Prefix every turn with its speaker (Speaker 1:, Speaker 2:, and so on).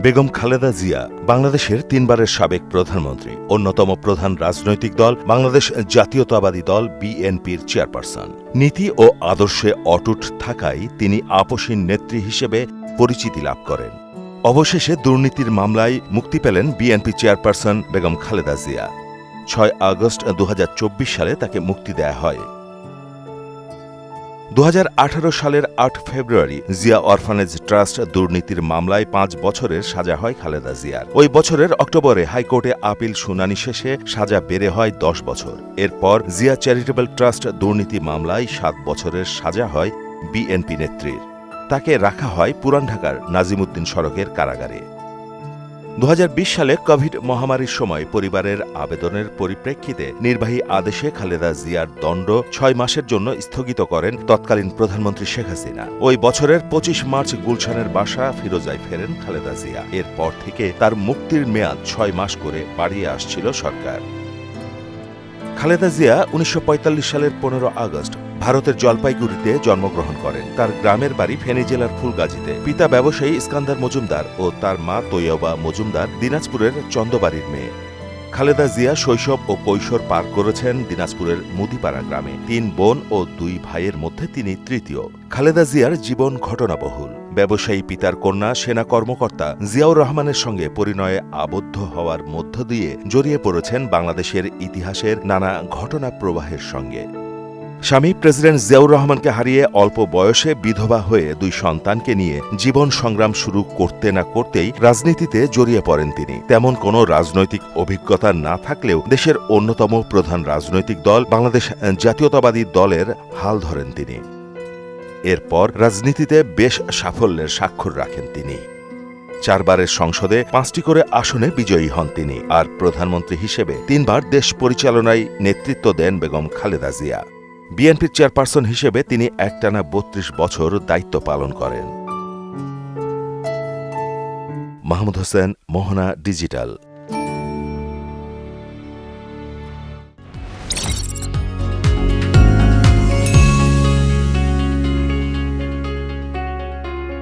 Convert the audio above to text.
Speaker 1: বেগম খালেদা জিয়া বাংলাদেশের তিনবারের সাবেক প্রধানমন্ত্রী, অন্যতম প্রধান রাজনৈতিক দল বাংলাদেশ জাতীয়তাবাদী দল বিএনপির চেয়ারপারসন। নীতি ও আদর্শে অটুট থাকায় তিনি আপসীন নেত্রী হিসেবে পরিচিতি লাভ করেন। অবশেষে দুর্নীতির মামলায় মুক্তি পেলেন BNP chairperson Begum Khaleda Zia. ৬ August ২০২৪ সালে তাকে মুক্তি দেয়া হয়। ২০১৮ সালের ৮ ফেব্রুয়ারি জিয়া অরফানেজ ট্রাস্ট দুর্নীতির মামলায় ৫ বছরের সাজা হয় খালেদা জিয়ার। ওই বছরের অক্টোবরে হাইকোর্টে আপিল শুনানি শেষে সাজা বেড়ে হয় ১০ বছর। এরপর জিয়া চ্যারিটেবল ট্রাস্ট দুর্নীতি মামলায় ৭ বছরের সাজা হয় বিএনপি নেত্রীর। তাকে রাখা হয় পুরান ঢাকার নাজিমউদ্দিন সড়কের কারাগারে। ২০২০ সালে কোভিড মহামারীর সময় পরিবারের আবেদনের পরিপ্রেক্ষিতে নির্বাহী আদেশে খালেদা জিয়ার দণ্ড ৬ মাসের জন্য স্থগিত করেন তৎকালীন প্রধানমন্ত্রী শেখ হাসিনা। ওই বছরের ২৫ মার্চ গুলশানের বাসা ফিরোজায় ফেরেন খালেদা জিয়া। এরপর থেকে তার মুক্তির মেয়াদ ৬ মাস করে বাড়িয়ে আসছিল সরকার। খালেদা জিয়া ১৯৪৫ সালের ১৫ আগস্ট ভারতের জলপাইগুড়িতে জন্মগ্রহণ করেন। তার গ্রামের বাড়ি ফেনী জেলার ফুলগাজীতে। পিতা ব্যবসায়ী ইস্কান্দার মজুমদার ও তার মা তৈয়বা মজুমদার দিনাজপুরের চন্দবাড়ির মেয়ে। খালেদা জিয়া শৈশব ও কৈশোর পার করেছেন দিনাজপুরের মুদিপাড়া গ্রামে। ৩ বোন ও ২ ভাইয়ের মধ্যে তিনি তৃতীয়। খালেদা জিয়ার জীবন ঘটনাবহুল। ব্যবসায়ী পিতার কন্যা সেনা কর্মকর্তা জিয়াউর রহমানের সঙ্গে পরিণয়ে আবদ্ধ হওয়ার মধ্য দিয়ে জড়িয়ে পড়েছেন বাংলাদেশের ইতিহাসের নানা ঘটনা প্রবাহের সঙ্গে। স্বামী প্রেসিডেন্ট জিয়াউর রহমানকে হারিয়ে অল্প বয়সে বিধবা হয়ে ২ সন্তানকে নিয়ে জীবন সংগ্রাম শুরু করতে না করতেই রাজনীতিতে জড়িয়ে পড়েন তিনি। তেমন কোনো রাজনৈতিক অভিজ্ঞতা না থাকলেও দেশের অন্যতম প্রধান রাজনৈতিক দল বাংলাদেশ জাতীয়তাবাদী দলের হাল ধরেন তিনি। এরপর রাজনীতিতে বেশ সাফল্যের স্বাক্ষর রাখেন তিনি। ৪ বারের সংসদে ৫টি করে আসনে বিজয়ী হন তিনি। আর প্রধানমন্ত্রী হিসেবে ৩ বার দেশ পরিচালনায় নেতৃত্ব দেন বেগম খালেদা জিয়া। বিএনপির চেয়ারপারসন হিসেবে তিনি একটানা ৩২ বছর দায়িত্ব পালন করেন। মাহমুদ হোসেন, মোহনা ডিজিটাল।